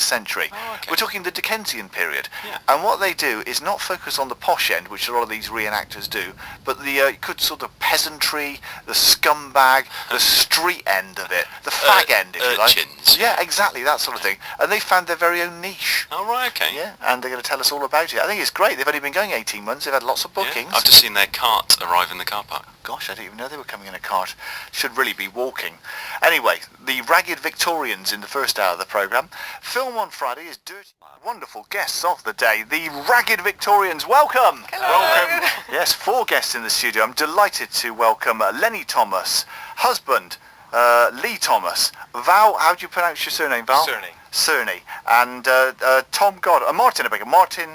19th century. Oh, okay. We're talking the Dickensian period. Yeah. And what they do is not focus on the posh end, which a lot of these reenactors do, but the good sort of peasantry, the scumbag, the street end of it, the fag end, if you like. Urchins. Yeah, exactly, that sort of thing. And they found their very own niche. Oh, right, okay. Yeah, and they're going to tell us all about it. I think it's great. They've only been going 18 months. They've had lots of bookings. Yeah. I've just seen their cart arrive in the car park. Gosh, I didn't even know they were coming in a cart. Should really be walking. Anyway, the Ragged Victorians in the first hour of the programme. Film on Friday is dirty. Wonderful guests of the day, the Ragged Victorians. Welcome! Hello. Welcome. Yes, 4 guests in the studio. I'm delighted to welcome Lenny Thomas, husband Lee Thomas, Val, how do you pronounce your surname, Val? Cerny. And Tom Goddard, Martin, I beg your Martin,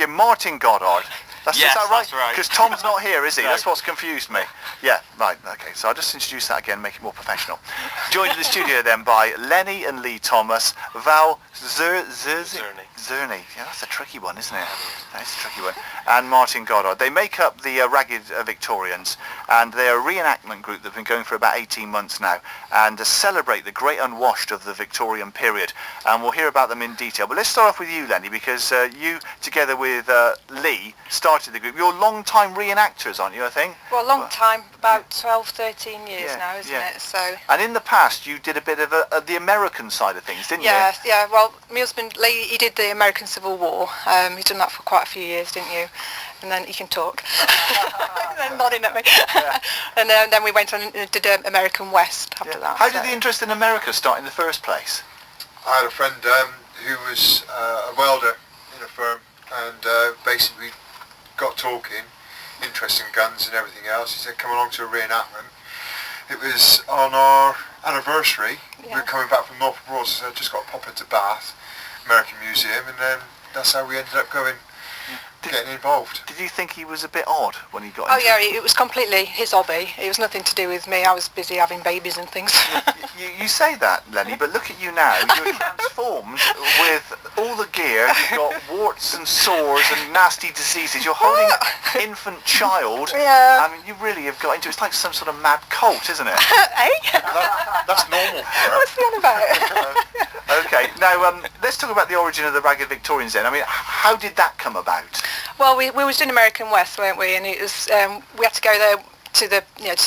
Martin Goddard. Is that right? That's right. Because Tom's not here, is he? No. That's what's confused me. Yeah, right, okay. So I'll just introduce that again, make it more professional. Joined in the studio then by Lenny and Lee Thomas, Val Zerny. Yeah, that's a tricky one, isn't it? That's a tricky one. And Martin Goddard. They make up the Ragged Victorians, and they're a reenactment group that have been going for about 18 months now, and celebrate the great unwashed of the Victorian period. And we'll hear about them in detail. But let's start off with you, Lenny, because you, together with Lee, started the group. You're long-time reenactors, aren't you, I think? Well, long time, about 12, 13 years now, isn't it? So. And in the past, you did a bit of the American side of things, didn't you? Yeah. Well, my husband, Lee, he did the American Civil War. He's done that for quite a few years, didn't you? And then he can talk. Then nodding at me. Yeah. And then we went on and did American West after that. How did the interest in America start in the first place? I had a friend who was a welder in a firm, and basically got talking, interest in guns and everything else. He said, come along to a reenactment. It was on our anniversary. We were coming back from North Broad, so I just got to pop into Bath, American Museum, and then that's how we ended up getting involved. Did you think he was a bit odd when he got into it? Oh yeah, it was completely his hobby. It was nothing to do with me. I was busy having babies and things. You say that, Lenny, but look at you now. You're transformed with all the gear. You've got warts and sores and nasty diseases. You're holding an infant child. Yeah. I mean, you really have got into it. It's like some sort of mad cult, isn't it? That's normal for her. What's that about? Okay, now let's talk about the origin of the Ragged Victorians then. I mean, how did that come about? Well, we was doing American West, weren't we? And it was we had to go there to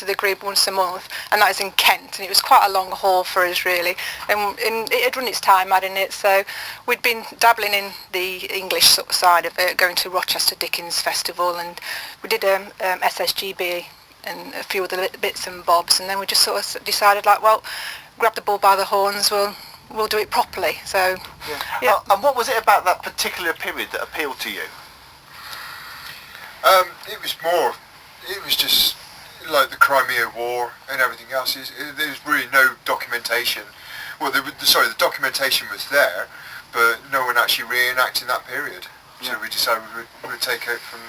the group once a month, and that was in Kent, and it was quite a long haul for us really. And it had run its time, hadn't it? So we'd been dabbling in the English sort of side of it, going to Rochester Dickens Festival, and we did SSGB and a few other bits and bobs, and then we just sort of decided, like, well, grab the bull by the horns, we'll do it properly. So yeah. And what was it about that particular period that appealed to you? It was just like the Crimea War and everything else. There's really no documentation. Well, the documentation was there, but no one actually reenacting that period. So we decided we would take it from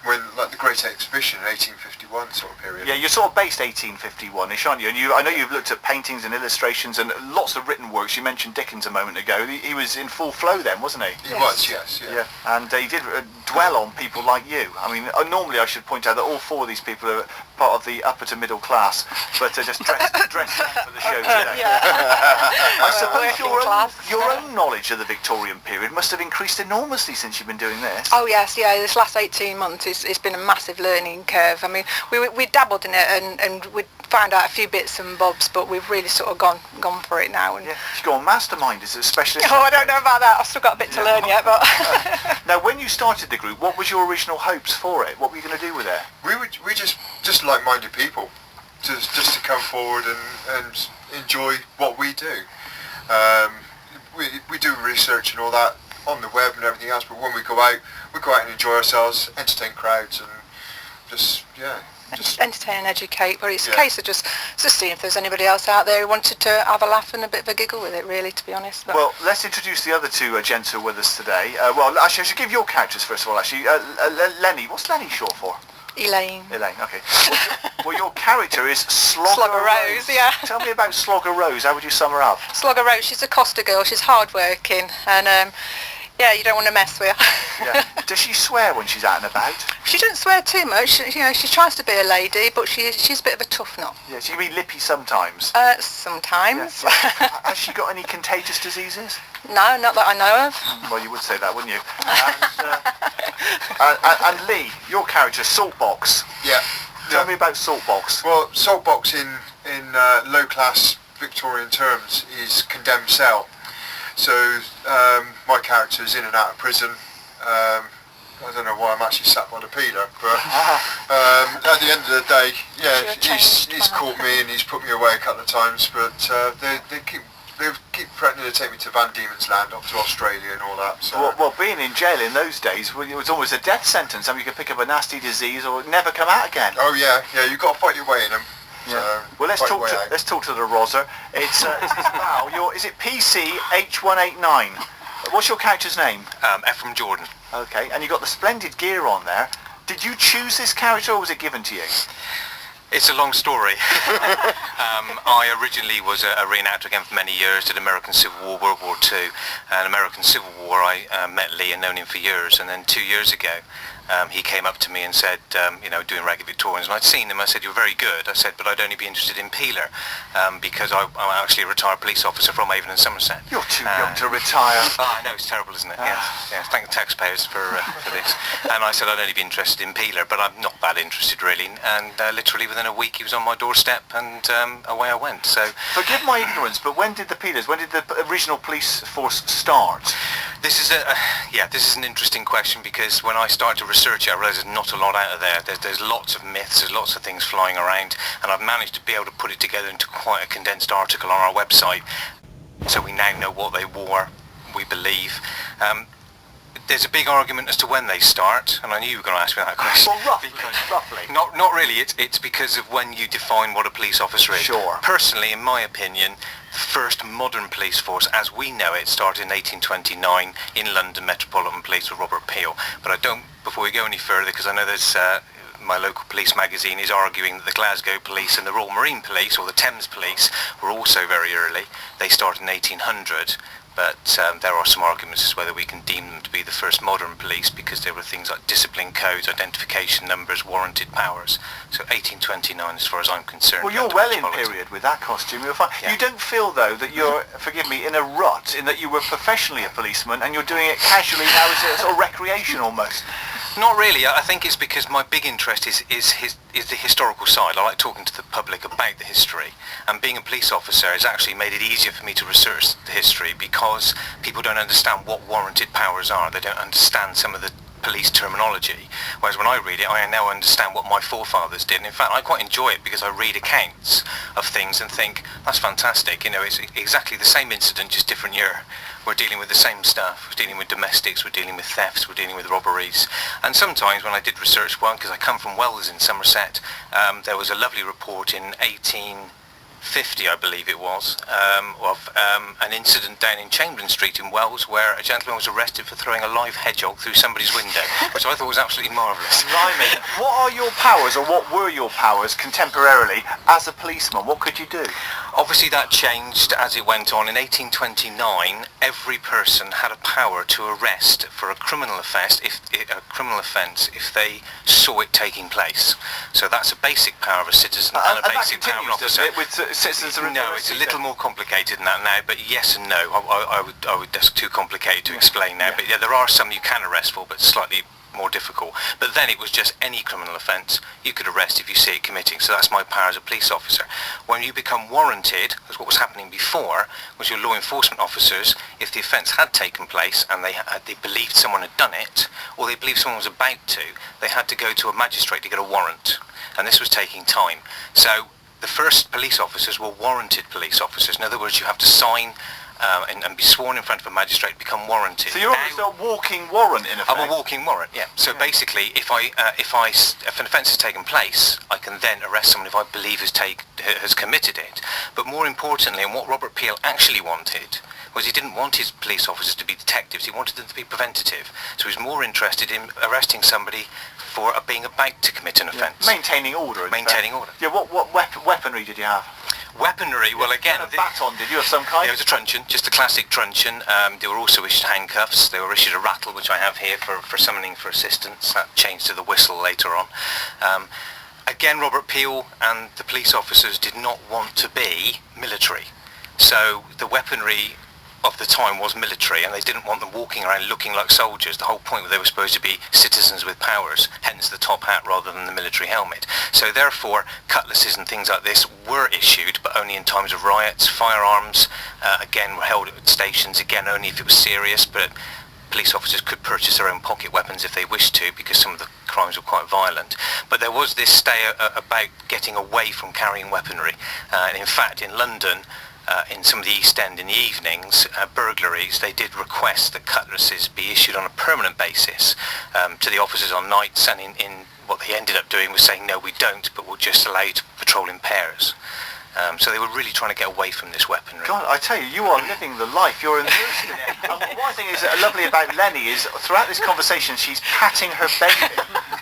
when, like, the Great Exhibition in 1851 sort of period. Yeah, you're sort of based 1851-ish, aren't you? And I know you've looked at paintings and illustrations and lots of written works. You mentioned Dickens a moment ago. He was in full flow then, wasn't he? He was, yes. Yeah. And he did dwell on people like you. I mean, normally I should point out that all 4 of these people are part of the upper to middle class, but just dressed up for the show today. Yeah. I suppose your own knowledge of the Victorian period must have increased enormously since you've been doing this. Oh yes, yeah. This last 18 months, it's been a massive learning curve. I mean, we dabbled in it and we found out a few bits and bobs, but we've really sort of gone for it now. And you go on mastermind as a specialist. Oh, I don't know about that. I've still got a bit to learn yet, but. Now, when you started the group, what was your original hopes for it? What were you going to do with it? We just like-minded people, just to come forward and enjoy what we do. We do research and all that on the web and everything else, but when we go out and enjoy ourselves, entertain crowds, and just entertain and educate, but it's a case of just seeing if there's anybody else out there who wanted to have a laugh and a bit of a giggle with it, really, to be honest. But. Well, let's introduce the other 2 gents who are with us today. Well, actually, I should give your characters first of all, actually. Lenny, what's Lenny short for? Elaine, okay. Well, your character is Slogger Rose, yeah. Tell me about Slogger Rose. How would you sum her up? Slogger Rose, she's a Costa girl. She's hard-working, and Yeah, you don't want to mess with her. Yeah. Does she swear when she's out and about? She doesn't swear too much. You know, she tries to be a lady, but she's a bit of a tough nut. Yeah, she can be lippy sometimes. Sometimes. Yeah. Has she got any contagious diseases? No, not that I know of. Well, you would say that, wouldn't you? And Lee, your character, Saltbox. Yeah. Tell me about Saltbox. Well, Saltbox in low-class Victorian terms is condemned cell. So my character is in and out of prison. I don't know why I'm actually sat by the peeler, but at the end of the day, yeah, he's caught me and he's put me away a couple of times. But they keep threatening to take me to Van Diemen's Land, up to Australia and all that. So. Well, being in jail in those days, it was almost a death sentence. I mean, you could pick up a nasty disease or never come out again. Oh yeah, you've got to fight your way in them. Yeah. So, well, let's talk to the Roser. It's Val. Is it PCH189? What's your character's name? Ephraim Jordan. Okay, and you got the splendid gear on there. Did you choose this character or was it given to you? It's a long story. I originally was a reenactor again for many years, did American Civil War, World War II, and American Civil War I met Lee and known him for years, and then 2 years ago he came up to me and said, doing Ragged Victorians, and I'd seen him. I said, "You're very good." I said, "But I'd only be interested in Peeler because I'm actually a retired police officer from Avon and Somerset." You're too young to retire. I know, it's terrible, isn't it? Yes. Thank the taxpayers for this. And I said I'd only be interested in Peeler, but I'm not that interested really. And literally within a week he was on my doorstep, and away I went. So forgive my ignorance, but when did the original police force start? This is an interesting question, because when I started to research it, I realised there's not a lot out of there. There's lots of myths, there's lots of things flying around, and I've managed to be able to put it together into quite a condensed article on our website. So we now know what they wore, we believe. There's a big argument as to when they start, and I knew you were going to ask me that question. Well, roughly. Not really. It's because of when you define what a police officer is. Sure. Personally, in my opinion, the first modern police force, as we know it, started in 1829 in London Metropolitan Police with Robert Peel. But I don't, before we go any further, because I know there's my local police magazine is arguing that the Glasgow Police and the Royal Marine Police, or the Thames Police, were also very early. They started in 1800. But there are some arguments as to whether we can deem them to be the first modern police, because there were things like discipline codes, identification numbers, warranted powers. So 1829 as far as I'm concerned. Well, you're well in period with that costume. You're fine. Yeah. You don't feel, though, that you're, forgive me, in a rut, in that you were professionally a policeman and you're doing it casually now as a sort of recreation almost? Not really. I think it's because my big interest is the historical side. I like talking to the public about the history, and being a police officer has actually made it easier for me to research the history, because people don't understand what warranted powers are. They don't understand some of the police terminology, whereas when I read it, I now understand what my forefathers did. And in fact, I quite enjoy it, because I read accounts of things and think, that's fantastic. It's exactly the same incident, just different year. We're dealing with the same stuff. We're dealing with domestics, we're dealing with thefts, we're dealing with robberies. And sometimes when I did research one, because I come from Wells in Somerset, there was a lovely report in 1850, I believe it was, of an incident down in Chamberlain Street in Wells, where a gentleman was arrested for throwing a live hedgehog through somebody's window, which I thought was absolutely marvellous. Blimey. What are your powers, or what were your powers contemporarily as a policeman? What could you do? Obviously that changed as it went on. In 1829, every person had a power to arrest for a criminal offence if they saw it taking place. So that's a basic power of a citizen and a basic power of an officer. With citizens are No, it's a little more complicated than that now, but yes and no. I would that's too complicated to explain now. Yeah. But yeah, there are some you can arrest for, but slightly more difficult. But then it was just any criminal offence you could arrest if you see it committing. So that's my power as a police officer. When you become warranted, because what was happening before was your law enforcement officers, if the offence had taken place and they believed someone had done it, or they believed someone was about to, they had to go to a magistrate to get a warrant. And this was taking time. So the first police officers were warranted police officers. In other words, you have to sign and be sworn in front of a magistrate, become warranted. So you're almost a walking warrant, in effect. I'm a walking warrant, yeah. So basically, if an offence has taken place, I can then arrest someone if I believe has committed it. But more importantly, and what Robert Peel actually wanted, was he didn't want his police officers to be detectives, he wanted them to be preventative. So he was more interested in arresting somebody for being about to commit an offence. Maintaining order. Maintaining order. Yeah, what weaponry did you have? Weaponry, well again... A baton, did you, of some kind? Yeah, it was a truncheon, just a classic truncheon. They were also issued handcuffs. They were issued a rattle, which I have here for summoning for assistance. That changed to the whistle later on. Again, Robert Peel and the police officers did not want to be military. So the weaponry of the time was military, and they didn't want them walking around looking like soldiers. The whole point was they were supposed to be citizens with powers, hence the top hat rather than the military helmet. So therefore, cutlasses and things like this were issued, but only in times of riots. Firearms, again, were held at stations, again, only if it was serious, but police officers could purchase their own pocket weapons if they wished to, because some of the crimes were quite violent. But there was this stay about getting away from carrying weaponry. And in fact, in London, in some of the East End in the evenings, burglaries, they did request that cutlasses be issued on a permanent basis to the officers on nights, and in what they ended up doing was saying, no, we don't, but we'll just allow you to patrol in pairs. So they were really trying to get away from this weaponry. God, I tell you, you are living the life. You're immersed in it. One thing is lovely about Lenny is throughout this conversation she's patting her baby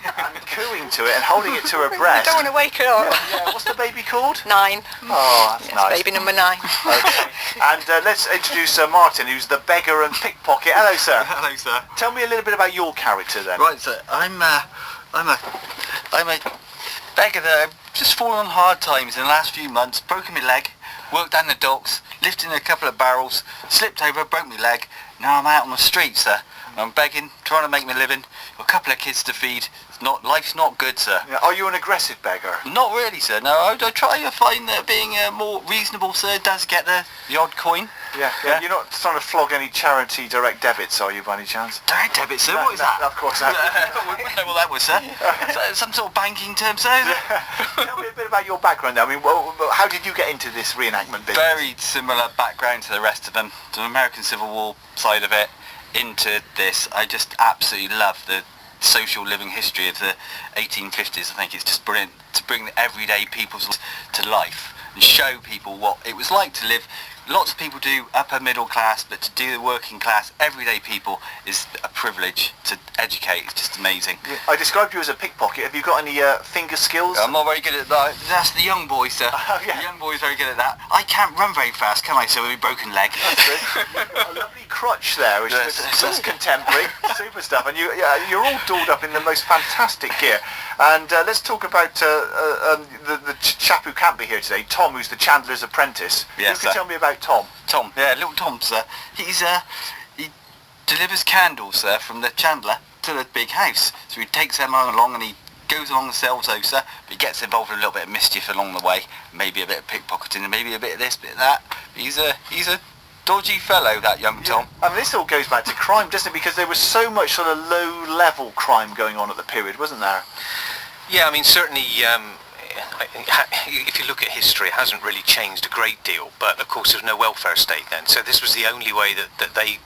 and cooing to it and holding it to her breast. I don't want to wake her up. Yeah. What's the baby called? 9. Oh, that's Yes, nice. baby number 9. Okay. And let's introduce Martin, who's the beggar and pickpocket. Hello, sir. Hello, sir. Tell me a little bit about your character then. Right, sir. I'm a beggar that I've just fallen on hard times in the last few months. Broken my leg, worked down the docks, lifted in a couple of barrels, slipped over, broke my leg. Now I'm out on the street, sir. I'm begging, trying to make my living. Got a couple of kids to feed. Life's not good, sir. Yeah, are you an aggressive beggar? Not really, sir. No, I try to find that being more reasonable, sir, does get the odd coin. Yeah. You're not trying to flog any charity direct debits, are you, by any chance? Direct debit, sir. What is that? Of course not. We know what that was, sir. Some sort of banking term, sir. Tell me a bit about your background now. I mean, how did you get into this reenactment business? Very similar background to the rest of them. The American Civil War side of it, into this. I just absolutely love the social living history of the 1850s. I think it's just brilliant to bring the everyday people to life and show people what it was like to live. Lots of people do upper middle class, but to do the working class, everyday people is a privilege to educate. It's just amazing. Yeah. I described you as a pickpocket. Have you got any finger skills? I'm not very good at that. That's the young boy, sir. Oh, yeah. The young boy's very good at that. I can't run very fast, can I, sir, with a broken leg? That's good. A lovely crutch there, which is that's contemporary, super stuff. And you're all dolled up in the most fantastic gear. And let's talk about the chap who can't be here today, Tom, who's the chandler's apprentice. Yes, you can tell me about Tom. Tom, yeah, little Tom, sir. He delivers candles, sir, from the chandler to the big house. So he takes them along and he goes along the cells, though, sir. But he gets involved in a little bit of mischief along the way. Maybe a bit of pickpocketing and maybe a bit of this, bit of that. But he's a dodgy fellow, that young Tom. I mean, this all goes back to crime, doesn't it? Because there was so much sort of low-level crime going on at the period, wasn't there? Yeah, I mean, certainly, if you look at history, it hasn't really changed a great deal, but of course there's no welfare state then, so this was the only way that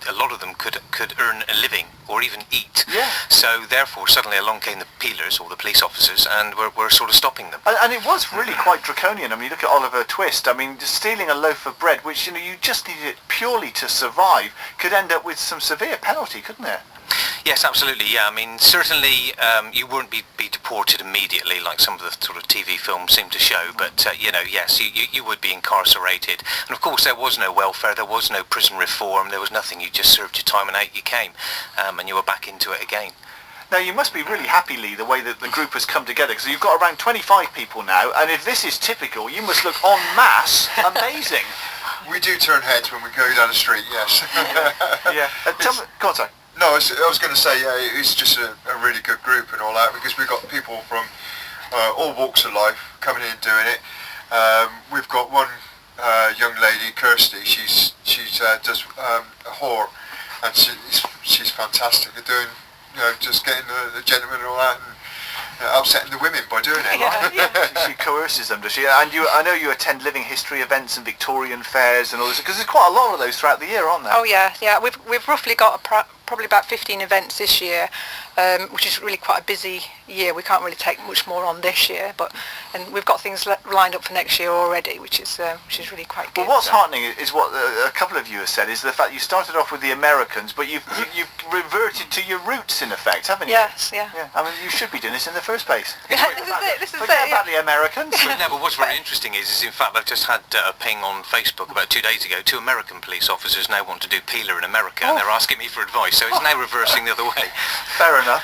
a lot of them could earn a living or even eat. Yeah. So therefore suddenly along came the peelers or the police officers and were sort of stopping them. And it was really quite draconian. I mean, you look at Oliver Twist. I mean, just stealing a loaf of bread, which you just needed it purely to survive, could end up with some severe penalty, couldn't it? Yes, absolutely, yeah. I mean, certainly you wouldn't be deported immediately like some of the sort of TV films seem to show, but, yes, you would be incarcerated. And of course there was no welfare, there was no prison reform, there was nothing. You just served your time and out you came, and you were back into it again. Now, you must be really happy, Lee, the way that the group has come together, because you've got around 25 people now, and if this is typical, you must look en masse amazing. We do turn heads when we go down the street, yes. Yeah. Tell me, go on, sorry. No, I was going to say, it's just a really good group and all that, because we've got people from all walks of life coming in and doing it. We've got one young lady, Kirsty, she does a whore, and she's fantastic at doing, just getting the gentlemen and all that, and upsetting the women by doing it. She coerces them, does she? And I know you attend living history events and Victorian fairs and all this, because there's quite a lot of those throughout the year, aren't there? Oh yeah. We've roughly got probably about 15 events this year, which is really quite a busy year. We can't really take much more on this year, and we've got things lined up for next year already, which is really quite good. Well, what's heartening is what a couple of you have said, is the fact you started off with the Americans, but you've reverted to your roots in effect, haven't you? Yes, yeah. I mean, you should be doing this in the first place. This is Forget it. about the Americans. But what's very interesting is in fact, I've just had a ping on Facebook about 2 days ago. 2 American police officers now want to do peeler in America, and they're asking me for advice, so it's now reversing the other way. Fair enough.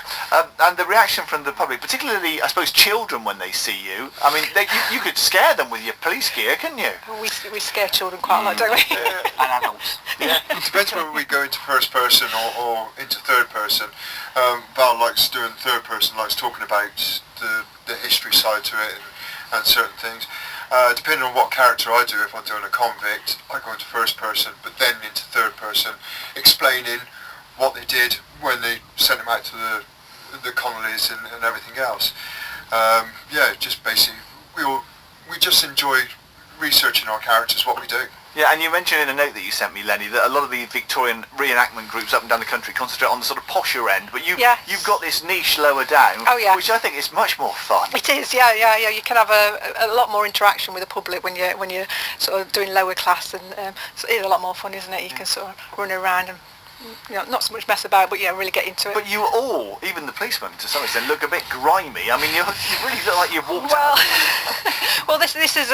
And the reaction from the public, particularly, I suppose, children when they see you, I mean, you could scare them with your police gear, couldn't you? Well, we scare children quite a lot, don't we? And adults. Yeah. It depends whether we go into first person or into third person. Val likes doing third person, likes talking about the history side to it and certain things. Depending on what character I do, if I'm doing a convict, I go into first person, but then into third person, explaining what they did when they sent them out to the colonies and everything else. Just basically, we just enjoy researching our characters, what we do. Yeah, and you mentioned in a note that you sent me, Lenny, that a lot of the Victorian reenactment groups up and down the country concentrate on the sort of posher end, but you've got this niche lower down, which I think is much more fun. It is, yeah. You can have a lot more interaction with the public when you're sort of doing lower class, and so it is a lot more fun, isn't it? You can sort of run around and not so much mess about, but really get into it. But you all, even the policemen to some extent, look a bit grimy. I mean, you really look like you've walked out. Well, this is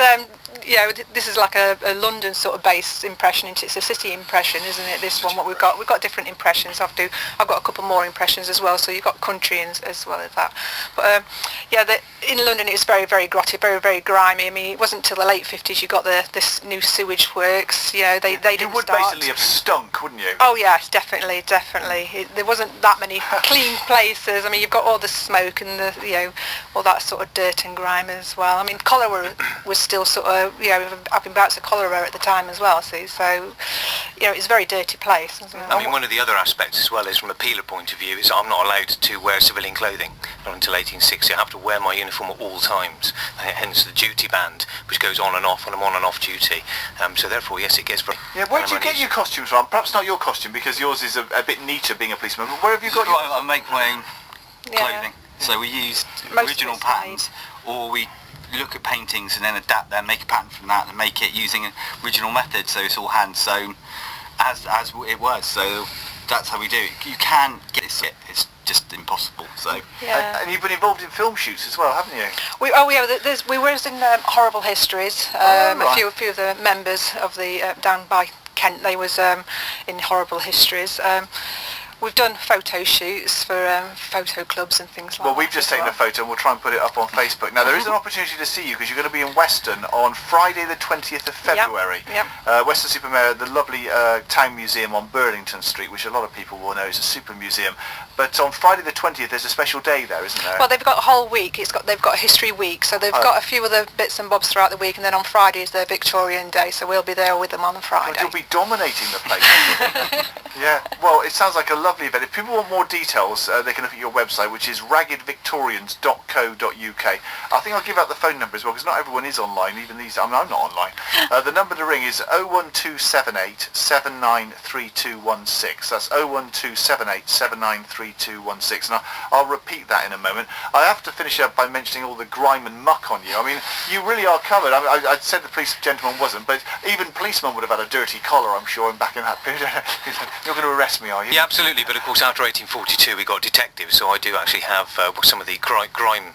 this is like a London sort of based impression. It's a city impression, isn't it? This one, what we've got different impressions. I've got a couple more impressions as well. So you've got country as well as that. But in London it's very, very grotty, very, very grimy. I mean, it wasn't until the late 50s you got this new sewage works. They didn't You would start. basically have stunk, wouldn't you? Oh yes, definitely. There wasn't that many clean places. I mean, you've got all the smoke and all that sort of dirt and grime as well. I mean, cholera was still sort of having bouts of cholera at the time as well. See, so it's a very dirty place. Isn't it? I mean, one of the other aspects as well is from a peeler point of view is I'm not allowed to wear civilian clothing, not until 1860. I have to wear my uniform at all times, hence the duty band, which goes on and off when I'm on and off duty. So therefore, yes, it gets very... Yeah, where do you get your costumes from? Perhaps not your costume, because yours is a bit neater being a policeman, but where have you got your... I make my own clothing. So we use original patterns, or we look at paintings and then adapt them, make a pattern from that and make it using an original method, so it's all hand sewn as it was. So that's how we do it. You can get it, it's just impossible. So and you've been involved in film shoots as well, haven't you? We were in Horrible Histories. A few of the members of the down by Kent, they was in Horrible Histories. We've done photo shoots for photo clubs and things like that. Well, we've just taken a photo and we'll try and put it up on Facebook. Now, there is an opportunity to see you because you're going to be in Weston on Friday the 20th of February. Yep. Weston-super-Mare, the lovely town museum on Burlington Street, which a lot of people will know is a super museum. But on Friday the 20th, there's a special day there, isn't there? Well, they've got a whole week. They've got a history week, so they've got a few other bits and bobs throughout the week, and then on Friday is their Victorian day, so we'll be there with them on Friday. God, you'll be dominating the place. Yeah, well, it sounds like a lovely event. If people want more details, they can look at your website, which is raggedvictorians.co.uk. I think I'll give out the phone number as well, because not everyone is online, even these... I'm not online. The number to ring is 01278 793216. That's 01278 793216. And I'll repeat that in a moment. I have to finish up by mentioning all the grime and muck on you. I mean, you really are covered. I said the police gentleman wasn't, but even policemen would have had a dirty collar, I'm sure, back in that period. You're going to arrest me, are you? Yeah, absolutely. But of course, after 1842, we got detectives, so I do actually have some of the grime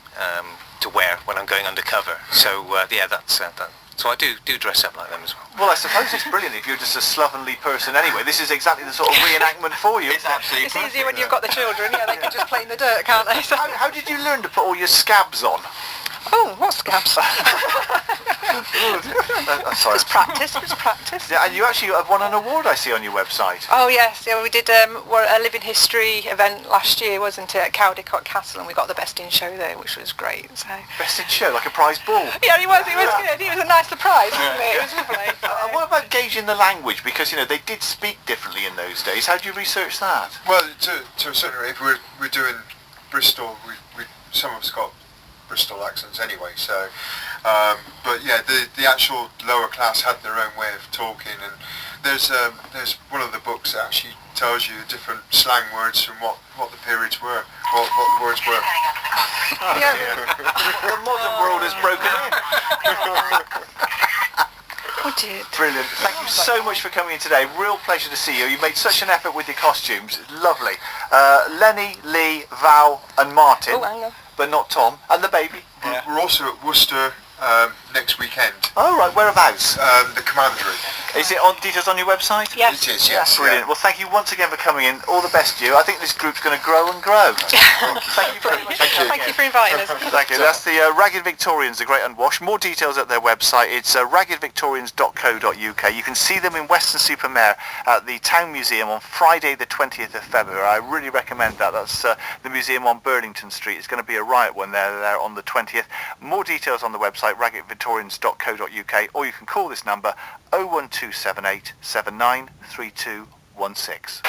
to wear when I'm going undercover. So that's that. So I do dress up like them as well. Well, I suppose it's brilliant if you're just a slovenly person anyway. This is exactly the sort of reenactment for you. It's absolutely It's easier when you've got the children. Yeah, they can just play in the dirt, can't they? So. How did you learn to put all your scabs on? Oh, what scabs? Sorry. It's practice. Yeah, and you actually have won an award, I see, on your website. Oh yes, we did a living history event last year, wasn't it, at Cowdicott Castle, and we got the best in show there, which was great. So. Best in show, like a prize ball. Yeah, it was good. It was a nice surprise, wasn't it? It was lovely. What about gauging the language? Because, they did speak differently in those days. How do you research that? Well, to a certain degree, if we're doing Bristol, some of us got Bristol accents anyway, so but yeah, the actual lower class had their own way of talking, and there's one of the books that actually tells you the different slang words from what the periods were, what the words were. The modern world is broken in. Oh dear. Brilliant. Thank you so much for coming in today. Real pleasure to see you. You made such an effort with your costumes. Lovely. Lenny, Lee, Val and Martin, Oh, hang on. but not Tom. And the baby. We're also at Worcester next weekend. Oh, right. Whereabouts? The Commandery. Is it on details on your website? Yes. It is, yes. Brilliant. Well, thank you once again for coming in. All the best to you. I think this group's going to grow and grow. Thank you very much. Thank you for inviting us. Thank you. That's the Ragged Victorians, the Great Unwashed. More details at their website. It's raggedvictorians.co.uk. You can see them in Weston-super-Mare at the Town Museum on Friday the 20th of February. I really recommend that. That's the museum on Burlington Street. It's going to be a riot when they're there on the 20th. More details on the website, raggedvictorians.co.uk, or you can call this number 01278 793216.